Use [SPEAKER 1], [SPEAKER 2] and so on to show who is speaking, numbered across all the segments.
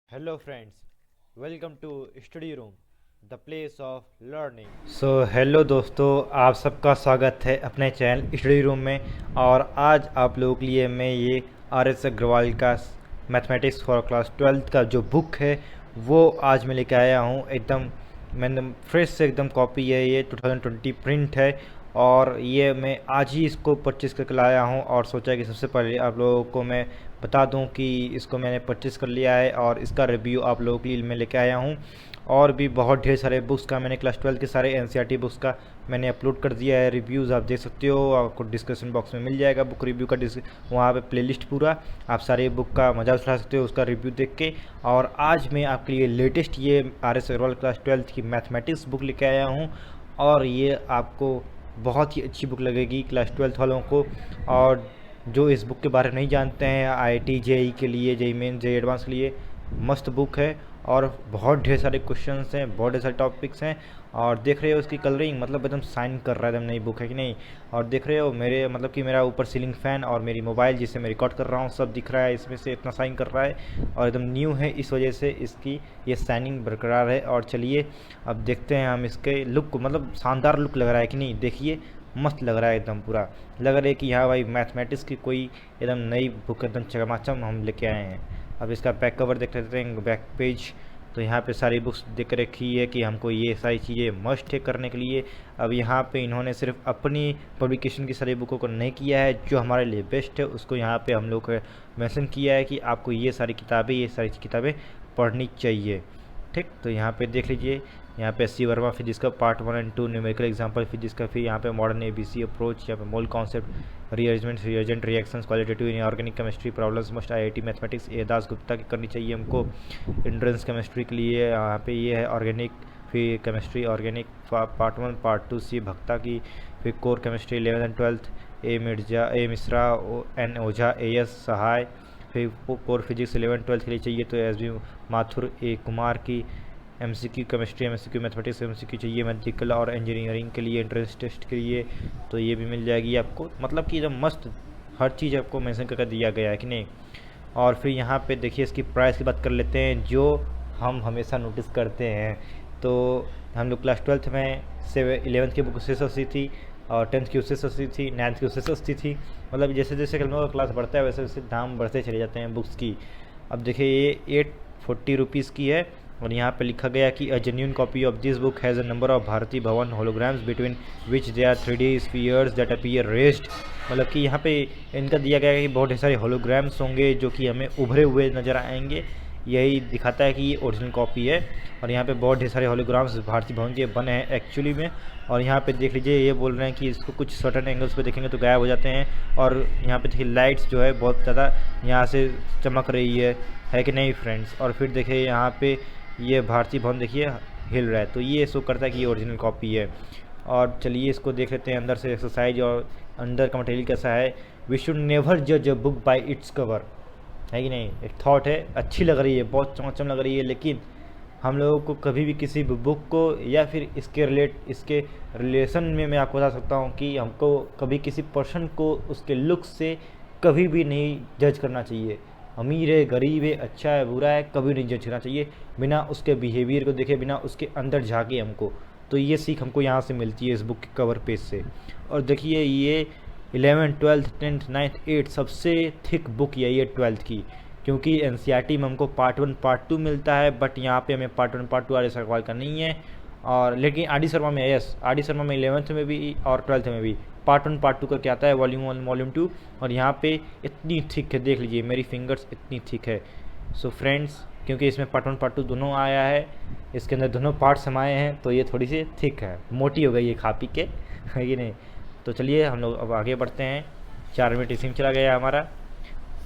[SPEAKER 1] Hello friends, welcome to Study Room, the place of learning. Hello दोस्तों, आप सबका स्वागत है अपने चैनल स्टडी रूम में। और आज आप लोगों के लिए मैं ये आर एस अग्रवाल का मैथमेटिक्स फॉर क्लास 12th का जो बुक है वो आज मैं लेके आया हूँ। एकदम मैंने फ्रेश से एकदम कॉपी है, ये 2020 प्रिंट है और ये मैं आज ही इसको परचेज़ करके लाया हूँ। और सोचा कि सबसे पहले आप लोगों को मैं बता दूं कि इसको मैंने परचेज़ कर लिया है और इसका रिव्यू आप लोगों के लिए मैं लेके आया हूँ। और भी बहुत ढेर सारे बुक्स का मैंने क्लास 12 के सारे एनसीईआरटी बुक्स का मैंने अपलोड कर दिया है। रिव्यूज़ आप देख सकते हो, आपको डिस्क्रिप्शन बॉक्स में मिल जाएगा बुक रिव्यू का वहाँ पे प्लेलिस्ट पूरा, आप सारे बुक का मज़ा उठा सकते हो उसका रिव्यू देख के। और आज मैं आपके लिए लेटेस्ट ये आर एस अग्रवाल क्लास 12 की मैथमेटिक्स बुक लेके आया हूँ। और ये आपको बहुत ही अच्छी बुक लगेगी क्लास 12 वालों को। और जो इस बुक के बारे में नहीं जानते हैं, आईआईटी जेई के लिए, जेई मेन जेई एडवांस के लिए मस्त बुक है। और बहुत ढेर सारे क्वेश्चंस हैं, बहुत ढेर सारे टॉपिक्स हैं। और देख रहे हो उसकी कलरिंग, मतलब एकदम साइन कर रहा है, एकदम नई बुक है कि नहीं। और देख रहे हो मेरे मतलब कि मेरा ऊपर सीलिंग फ़ैन और मेरी मोबाइल जिससे मैं रिकॉर्ड कर रहा हूँ सब दिख रहा है, इसमें से इतना साइन कर रहा है और एकदम न्यू है, इस वजह से इसकी ये साइनिंग बरकरार है। और चलिए अब देखते हैं हम इसके लुक को, मतलब शानदार लुक लग रहा है कि नहीं। देखिए मस्त लग रहा है, एकदम पूरा लग रहा है कि हाँ भाई मैथमेटिक्स की कोई एकदम नई बुक एकदम चकाचक हम लेके आए हैं। अब इसका बैक कवर देख लेते हैं, बैक पेज। तो यहाँ पे सारी बुक्स देख रखी है कि हमको ये सारी चीज़ें मस्ट है करने के लिए। अब यहाँ पे इन्होंने सिर्फ अपनी पब्लिकेशन की सारी बुकों को नहीं किया है, जो हमारे लिए बेस्ट है उसको यहाँ पे हम लोग को मेंशन किया है कि आपको ये सारी किताबें पढ़नी चाहिए। ठीक, तो यहाँ पे देख लीजिए, यहाँ पे सी वर्मा फिजिक्स का part 1 and 2 numerical example physics का, फिर यहाँ पे मॉडर्न एबीसी अप्रोच, यहाँ पे mole concept, rearrangement, reagent reactions, qualitative inorganic chemistry, problems must IIT mathematics A Das Gupta की करनी चाहिए हमको। एंट्रेंस केमिस्ट्री के लिए यहाँ पे ये है ऑर्गेनिक, फिर chemistry organic part 1 part 2 C Bhakta की, फिर core chemistry 11 and 12 A Mishra, N Ojha, A S Sahay. फिर कोर फिजिक्स 11 12 के लिए चाहिए तो S B Mathur, A Kumar की। MCQ chemistry, MCQ mathematics, MCQ चाहिए मेडिकल और इंजीनियरिंग के लिए, एंट्रेंस टेस्ट के लिए तो ये भी मिल जाएगी आपको। मतलब कि एकदम मस्त हर चीज़ आपको मेंशन करके दिया गया है कि नहीं। और फिर यहाँ पे देखिए इसकी प्राइस की बात कर लेते हैं, जो हम हमेशा नोटिस करते हैं। तो हम लोग क्लास 12th में से 11th की बुक उससे सस्ती थी और 10th की उससे सस्ती थी, 9th की उससे सस्ती थी। मतलब जैसे जैसे हम लोग का क्लास बढ़ता है वैसे वैसे दाम बढ़ते चले जाते हैं बुक्स की। अब देखिए ये 840 रुपीज़ की है और यहाँ पे लिखा गया कि a genuine copy of this book has a number of Bharati Bhawan holograms between which they are 3D spheres that appear raised. मतलब कि यहाँ पे इनका दिया गया है कि बहुत सारे होलोग्राम्स होंगे जो कि हमें उभरे हुए नज़र आएंगे, यही दिखाता है कि ये ओरिजिनल कॉपी है। और यहाँ पे बहुत ढेर सारे होलोग्राम्स भारती भवन के बने हैं एक्चुअली में। और यहाँ पे देख लीजिए, ये बोल रहे हैं कि इसको कुछ सर्टन एंगल्स पे देखेंगे तो गायब हो जाते हैं। और यहाँ पे देखिए लाइट्स जो है बहुत ज़्यादा यहाँ से चमक रही है कि नहीं फ्रेंड्स। और फिर देखिए यहाँ पे ये भारती भवन देखिए हिल रहा है, तो ये शो करता है कि ये ओरिजिनल कॉपी है। और चलिए इसको देख लेते हैं अंदर से एक्सरसाइज और अंदर का मटेरियल कैसा है। वी शुड नेवर जज a book by its cover, है कि नहीं। एक थॉट है, अच्छी लग रही है, बहुत चमचम लग रही है, लेकिन हम लोगों को कभी भी किसी भी बुक को या फिर इसके रिलेशन में मैं आपको बता सकता हूँ कि हमको कभी किसी पर्सन को उसके लुक से कभी भी नहीं जज करना चाहिए। अमीर है, गरीब है, अच्छा है, बुरा है, कभी नहीं जज करना चाहिए बिना उसके बिहेवियर को देखे, बिना उसके अंदर झाँके हमको। तो ये सीख हमको यहाँ से मिलती है इस बुक के कवर पेज से। और देखिए ये 11 12 10 9 8 सबसे थिक बुक यही है 12th की, क्योंकि एनसीईआरटी में हमको पार्ट 1 पार्ट 2 मिलता है, बट यहाँ पे हमें part 1 part 2 R S Agarwal का नहीं है। और लेकिन आर डी शर्मा में, यस आर डी शर्मा में 11th में भी और 12th में भी पार्ट 1 पार्ट 2 करके आता है, वॉल्यूम 1 वॉल्यूम 2। और यहाँ पे इतनी थिक है, देख लीजिए मेरी फिंगर्स इतनी थिक है। सो फ्रेंड्स, क्योंकि इसमें पार्ट 1 पार्ट 2 दोनों आया है, इसके अंदर दोनों पार्ट समाये हैं, तो ये थोड़ी सी थिक है, मोटी हो गई है खा पी के, है कि नहीं। तो चलिए हम लोग अब आगे बढ़ते हैं। 4 मिनट इसी में चला गया हमारा।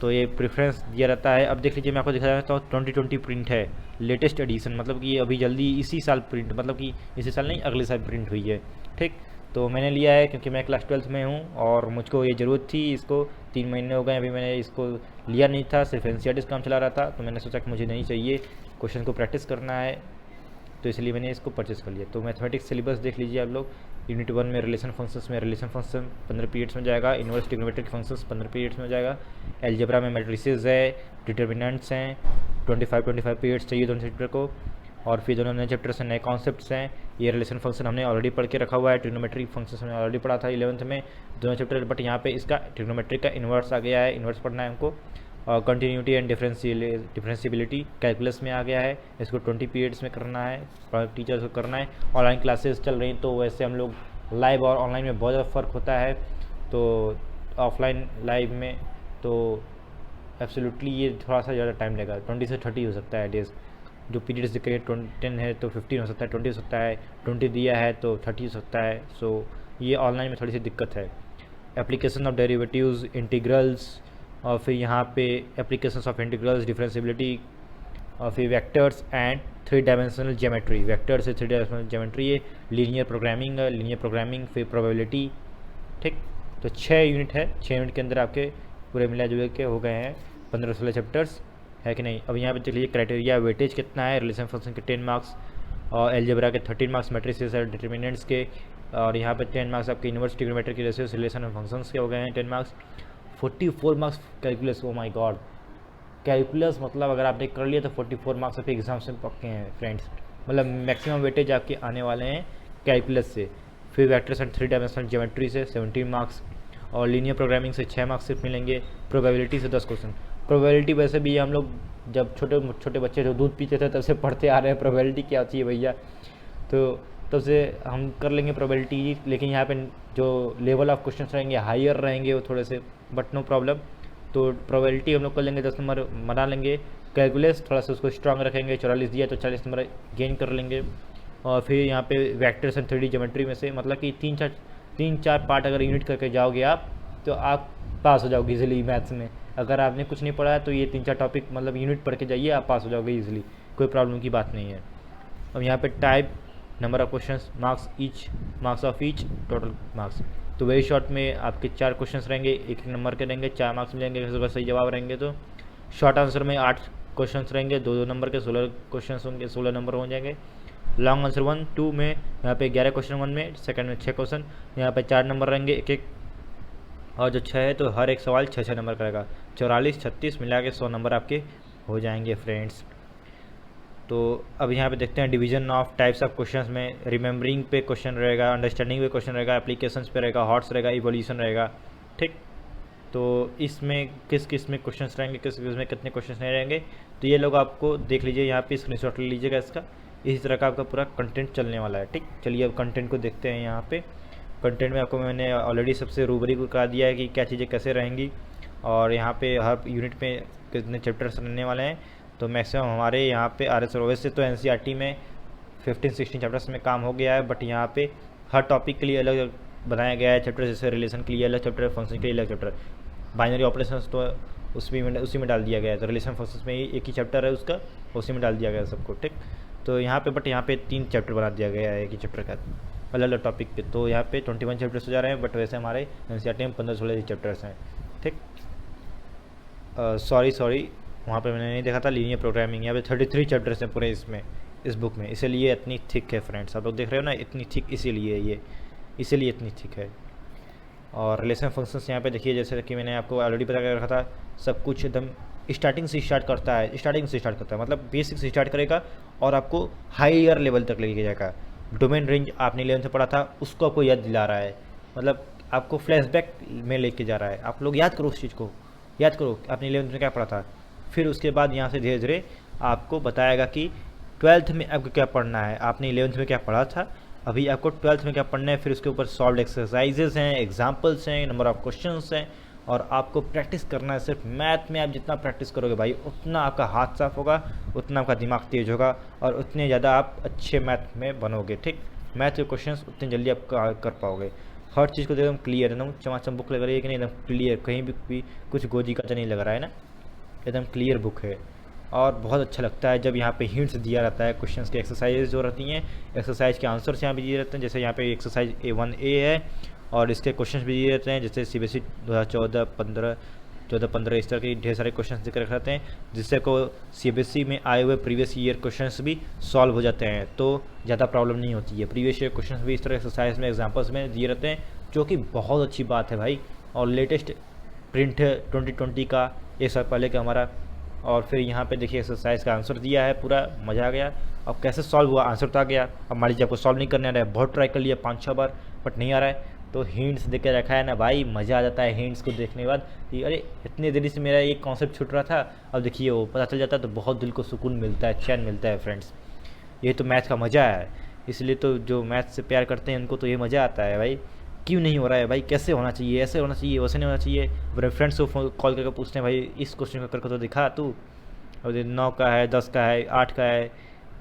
[SPEAKER 1] तो ये प्रेफरेंस दिया रहता है। अब देख लीजिए मैं आपको दिखाया तो 2020 प्रिंट है, लेटेस्ट एडिशन, मतलब कि अभी जल्दी इसी साल प्रिंट, मतलब कि इसी साल नहीं अगले साल प्रिंट हुई है। ठीक, तो मैंने लिया है क्योंकि मैं क्लास 12th में हूँ और मुझको ये ज़रूरत थी। इसको 3 महीने हो गए अभी मैंने इसको लिया नहीं था, सिर्फ एनसीईआरटी काम चला रहा था, तो मैंने सोचा कि मुझे नहीं चाहिए, क्वेश्चन को प्रैक्टिस करना है, तो इसलिए मैंने इसको परचेज़ कर लिया। तो मैथमेटिक्स सिलेबस देख लीजिए आप लोग, यूनिट 1 में रिलेशन फंक्शंस में रिलेशन फंक्शन 15 पीरियड्स में जाएगा, इन्वर्स ट्रिग्नोमेट्रिक फंक्शंस 15 पीरियड्स में जाएगा, एलजेब्रा में मैट्रिसेस है, डिटर्मिनेंट्स हैं, 25 पीरियड्स चाहिए दोनों चैप्टर को। और फिर दोनों नए चैप्टर्स हैं, नए कॉन्सेप्ट्स हैं। ये रिलेशन फंक्शन हमने ऑलरेडी पढ़ के रखा हुआ है, ट्रिग्नोमेट्रिक फंक्शंस हमने ऑलरेडी पढ़ा था 11th में दोनों चैप्टर, बट यहाँ पे इसका ट्रिग्नोमेट्रिक का इन्वर्स आ गया है, इन्वर्स पढ़ना है हमको। और कंटिन्यूटी एंड डिफरेंशियबिलिटी कैलकुलस में आ गया है, इसको 20 पीरियड्स में करना है, टीचर्स को करना है। ऑनलाइन क्लासेस चल रही तो वैसे हम लोग लाइव और ऑनलाइन में बहुत ज़्यादा फ़र्क होता है, तो ऑफलाइन लाइव में तो एब्सोल्युटली ये थोड़ा सा ज़्यादा टाइम लगेगा, 20 से 30 हो सकता है डेज। जो पीरियड्स दिख रही है 10 है तो 15 हो सकता है, 20 हो सकता है, 20 दिया है तो 30 हो सकता है। सो ये ऑनलाइन में थोड़ी सी दिक्कत है। एप्लीकेशन ऑफ डेरिवेटिव्स, इंटीग्रल्स, और फिर यहाँ पे एप्लीकेशंस ऑफ इंटीग्रल्स, डिफरेंशियबिलिटी, और फिर vectors and 3 dimensional geometry, vectors से 3 डायमेंशनल ज्योमेट्री, ये लीनियर प्रोग्रामिंग, फिर प्रोबेबिलिटी। ठीक, तो 6 यूनिट है, 6 यूनिट के अंदर आपके पूरे मिला जुले के हो गए हैं 15-16 चैप्टर्स, है कि नहीं। अब यहाँ पे देख लीजिए क्राइटेरिया, वेटेज कितना है, रिलेशन फंक्शन के 10 मार्क्स, और एलजेब्रा के 13 मार्क्स, मैट्रिसेस और डिटर्मिनेंट्स के, और यहाँ पे 10 मार्क्स आपके इन्वर्स ट्रिग्नोमेट्रिक के रेशियोस, रिलेशन ऑफ फंक्शंस के हो गए हैं 10 marks. 44 marks calculus, oh my God, calculus मतलब अगर आपने कर लिया तो 44 मार्क्स आपके एग्जाम से पक्के हैं फ्रेंड्स, मतलब मैक्सिमम वेटेज आपके आने वाले हैं कैलकुलस से। फिर वेक्टर्स एंड 3 डायमेंशनल ज्योमेट्री से 17 मार्क्स, और लीनियर प्रोग्रामिंग से 6 मार्क्स सिर्फ मिलेंगे, प्रोबेबिलिटी से 10 क्वेश्चन। प्रोबेबिलिटी वैसे भी हम लोग जब छोटे छोटे बच्चे जो दूध पीते थे तब से पढ़ते आ रहे हैं, प्रोबेबिलिटी क्या होती है भैया, तो तब से हम कर लेंगे प्रोबेबिलिटी। लेकिन यहाँ पे जो लेवल ऑफ क्वेश्चन रहेंगे हायर रहेंगे वो थोड़े से, बट नो प्रॉब्लम। तो प्रोबेबिलिटी हम लोग कर लेंगे, 10 नंबर बना लेंगे। कैलकुलस थोड़ा सा उसको स्ट्रांग रखेंगे, 44 दिया तो 40 नंबर गेन कर लेंगे। और फिर यहाँ पे वेक्टर्स एंड 3D ज्योमेट्री में से मतलब कि 3-4 पार्ट अगर यूनिट करके जाओगे आप तो आप पास हो जाओगे इजीली मैथ्स में। अगर आपने कुछ नहीं पढ़ा है तो ये 3-4 टॉपिक मतलब यूनिट पढ़ के जाइए, आप पास हो जाओगे इजीली, कोई प्रॉब्लम की बात नहीं है। अब यहाँ पे type, number of questions, marks of each, total marks. तो वेरी शॉर्ट में आपके 4 क्वेश्चंस रहेंगे, एक नंबर के रहेंगे, 4 मार्क्स मिलेंगे अगर सही जवाब रहेंगे तो। शॉर्ट आंसर में 8 क्वेश्चंस रहेंगे, 2-2 नंबर के 16 क्वेश्चंस होंगे, 16 नंबर हो जाएंगे। लॉन्ग आंसर 1-2 में यहाँ पे 11 क्वेश्चन 1 में, सेकंड में 6 क्वेश्चन, यहाँ पे 4 नंबर रहेंगे एक, और जो 6 है तो हर एक सवाल 6 नंबर का रहेगा, 44-36 मिला के 100 नंबर आपके हो जाएंगे फ्रेंड्स। तो अब यहाँ पे देखते हैं division of types of questions में। रिमेंबरिंग पे क्वेश्चन रहेगा, अंडरस्टैंडिंग पे क्वेश्चन रहेगा, एप्लीकेशंस पे रहेगा, हॉट्स रहेगा, इवोल्यूशन रहेगा। ठीक, तो इसमें किस में क्वेश्चंस रहेंगे, किस में कितने क्वेश्चंस नहीं रहेंगे, तो ये लोग आपको देख लीजिए, यहाँ पे स्क्रीनशॉट ले लीजिएगा इसका। इसी तरह का आपका पूरा कंटेंट चलने वाला है। ठीक, चलिए अब कंटेंट को देखते हैं। यहाँ पे कंटेंट में आपको मैंने ऑलरेडी सबसे रूबरी को करा दिया है कि क्या चीज़ें कैसे रहेंगी, और यहाँ पे हर यूनिट में कितने चैप्टर्स रहने वाले हैं। तो मैक्सिमम हमारे यहाँ पे RS से तो NCERT में 15-16 चैप्टर्स में काम हो गया है, बट यहाँ पे हर टॉपिक के लिए अलग बनाया गया है चैप्टर, जैसे रिलेशन के लिए अलग चैप्टर, फंक्शन के लिए अलग चैप्टर, बाइनरी ऑपरेशंस तो उसी में डाल दिया गया है। तो रिलेशन फंक्शंस में ही एक ही चैप्टर है उसका, उसी में डाल दिया गया है सबको। ठीक, तो यहाँ पे बट यहाँ पे 3 चैप्टर बना दिया गया है एक ही चैप्टर का अलग अलग टॉपिक पे। तो यहाँ पे 21 चैप्टर्स हो जा रहे हैं, बट वैसे हमारे NCERT में 15-16 चैप्टर्स हैं। ठीक, सॉरी वहाँ पे मैंने नहीं देखा था, लीनियर प्रोग्रामिंग, यहाँ पे 33 चैप्टर्स हैं पूरे इसमें, इस बुक में, इसीलिए इतनी थिक है फ्रेंड्स। आप लोग देख रहे हो ना, इतनी थिक इसीलिए इतनी थिक है। और रिलेशन फंक्शंस यहाँ पे देखिए, जैसे कि मैंने आपको ऑलरेडी बता के रखा था, सब कुछ एकदम स्टार्टिंग से स्टार्ट करता है, मतलब बेसिक से स्टार्ट करेगा और आपको हायर लेवल तक लेके जाएगा। डोमेन रेंज आपने 11th से पढ़ा था, उसको आपको याद दिला रहा है, मतलब आपको फ्लैशबैक में लेके जा रहा है। आप लोग याद करो, उस चीज़ को याद करो, आपने 11th में क्या पढ़ा था। फिर उसके बाद यहाँ से धीरे धीरे आपको बताएगा कि 12th में आपको क्या पढ़ना है। आपने 11th में क्या पढ़ा था, अभी आपको 12th में क्या पढ़ना है। फिर उसके ऊपर सॉल्व एक्सरसाइजेस हैं, एग्जाम्पल्स हैं, नंबर ऑफ क्वेश्चंस हैं, और आपको प्रैक्टिस करना है। सिर्फ मैथ में आप जितना प्रैक्टिस करोगे भाई, उतना आपका हाथ साफ होगा, उतना आपका दिमाग तेज होगा, और उतने ज़्यादा आप अच्छे मैथ में बनोगे। ठीक, मैथ के क्वेश्चंस उतने जल्दी आप कर पाओगे। हर चीज़ को एकदम क्लियर, एकदम चमाचम बुक लग रही है कि नहीं, एकदम क्लियर, कहीं भी कुछ गोजी का नहीं लग रहा है ना, एकदम क्लियर बुक है। और बहुत अच्छा लगता है जब यहाँ पे हिंट्स दिया रहता है, क्वेश्चंस की एक्सरसाइज जो रहती हैं, एक्सरसाइज के आंसर्स यहाँ पे दिए रहते हैं। जैसे यहाँ पे एक्सरसाइज A1A है, और इसके क्वेश्चंस भी दिए रहते हैं, जैसे CBSE 2014-15 14-15 इस तरह के ढेर सारे क्वेश्चन देकर रखते हैं, जिससे को CBSE में आए हुए प्रीवियस ईयर क्वेश्चंस भी सॉल्व हो जाते हैं, तो ज़्यादा प्रॉब्लम नहीं होती है। प्रीवियस ईयर क्वेश्चंस भी इस तरह एक्सरसाइज में एग्जाम्पल्स में दिए रहते हैं, जो कि बहुत अच्छी बात है भाई। और लेटेस्ट प्रिंट है 2020 का, एक साल पहले का हमारा। और फिर यहाँ पे देखिए एक्सरसाइज का आंसर दिया है, पूरा मज़ा आ गया। अब कैसे सॉल्व हुआ, आंसर तो आ गया। अब मान लीजिए आपको सॉल्व नहीं करने आ रहा है, बहुत ट्राई कर लिया 5-6 बार बट नहीं आ रहा है, तो हिंट्स दे के रखा है ना भाई, मज़ा आ जाता है हिंट्स को देखने के बाद कि अरे इतने देरी से मेरा एक कॉन्सेप्ट छूट रहा था, अब देखिए वो पता चल जाता है, तो बहुत दिल को सुकून मिलता है, चैन मिलता है फ्रेंड्स। ये तो मैथ का मज़ा है, इसलिए तो जो मैथ से प्यार करते हैं उनको तो ये मज़ा आता है भाई। क्यों नहीं हो रहा है भाई, कैसे होना चाहिए, ऐसे होना चाहिए, वैसे नहीं होना चाहिए। अपने फ्रेंड्स को कॉल करके पूछते हैं भाई इस क्वेश्चन का करके तो दिखा तू। और 9 का है, 10 का है, 8 का है,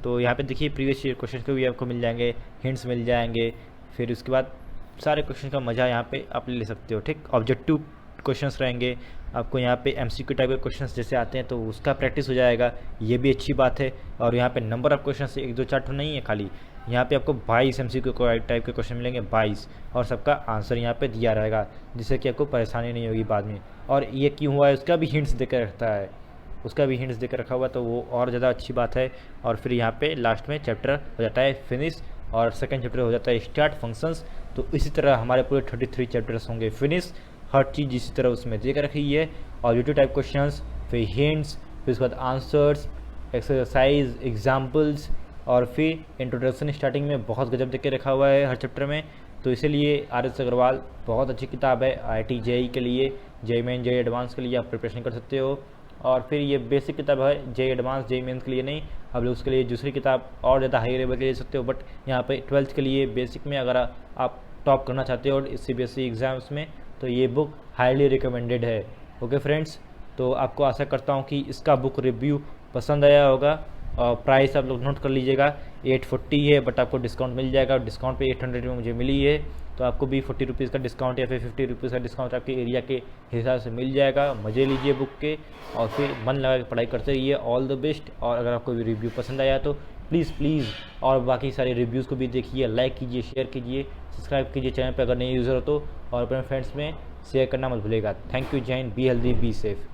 [SPEAKER 1] तो यहाँ पे देखिए प्रीवियस ईयर क्वेश्चन को भी आपको मिल जाएंगे, हिंट्स मिल जाएंगे। फिर उसके बाद सारे क्वेश्चन का मज़ा यहाँ पे आप ले सकते हो, ठीक। ऑब्जेक्टिव क्वेश्चंस रहेंगे आपको यहाँ पे, MCQ टाइप के क्वेश्चंस जैसे आते हैं तो उसका प्रैक्टिस हो जाएगा, ये भी अच्छी बात है। और यहाँ पे नंबर ऑफ क्वेश्चंस 1-2-4 नहीं है खाली, यहाँ पे आपको 22 MCQ टाइप के क्वेश्चन मिलेंगे, 22, और सबका आंसर यहाँ पे दिया रहेगा, जिससे कि आपको परेशानी नहीं होगी बाद में। और ये क्यों हुआ है उसका भी हिंट्स देकर रखता है, उसका भी हिंट्स देकर रखा हुआ, तो वो और ज़्यादा अच्छी बात है। और फिर यहाँ पे लास्ट में चैप्टर हो जाता है फिनिश, और सेकंड चैप्टर हो जाता है स्टार्ट फंक्शंस। तो इसी तरह हमारे पूरे 33 चैप्टर्स होंगे फिनिश, हर चीज़ इसी तरह उसमें देकर रखी है। ऑब्जेक्टिव टाइप क्वेश्चंस, फिर हिंट्स, फिर उसके बाद आंसर्स, एक्सरसाइज, एग्जाम्पल्स, और फिर इंट्रोडक्शन स्टार्टिंग में बहुत गजब देके रखा हुआ है हर चैप्टर में। तो इसीलिए RS अग्रवाल बहुत अच्छी किताब है IIT JEE के लिए, JEE मेन JEE एडवांस के लिए आप प्रिपरेशन कर सकते हो। और फिर ये बेसिक किताब है JEE एडवांस JEE मेंस के लिए नहीं, आप लोग उसके लिए दूसरी किताब और ज़्यादा हाई लेवल के ले सकते हो। बट यहाँ पे 12th के लिए बेसिक में अगर आप टॉप करना चाहते हो CBSE एग्ज़ाम्स में, तो ये बुक हाईली रिकमेंडेड है। ओके फ्रेंड्स, तो आपको आशा करता हूँ कि इसका बुक रिव्यू पसंद आया होगा। और प्राइस आप लोग नोट कर लीजिएगा, 840 है, बट आपको डिस्काउंट मिल जाएगा। डिस्काउंट पे 800 में मुझे मिली है, तो आपको भी 40 रुपीज़ का डिस्काउंट या फिर 50 रुपीज़ का डिस्काउंट आपके एरिया के हिसाब से मिल जाएगा। मज़े लीजिए बुक के, और फिर मन लगा के पढ़ाई करते रहिए। All the best. और अगर आपको रिव्यू पसंद आया तो प्लीज़ और बाकी सारे रिव्यूज़ को भी देखिए, लाइक कीजिए, शेयर कीजिए, सब्सक्राइब कीजिए चैनल पर अगर नए यूज़र हो तो, और अपने फ्रेंड्स में शेयर करना मत भूलिएगा। थैंक यू, जय Hind, be healthy, be safe.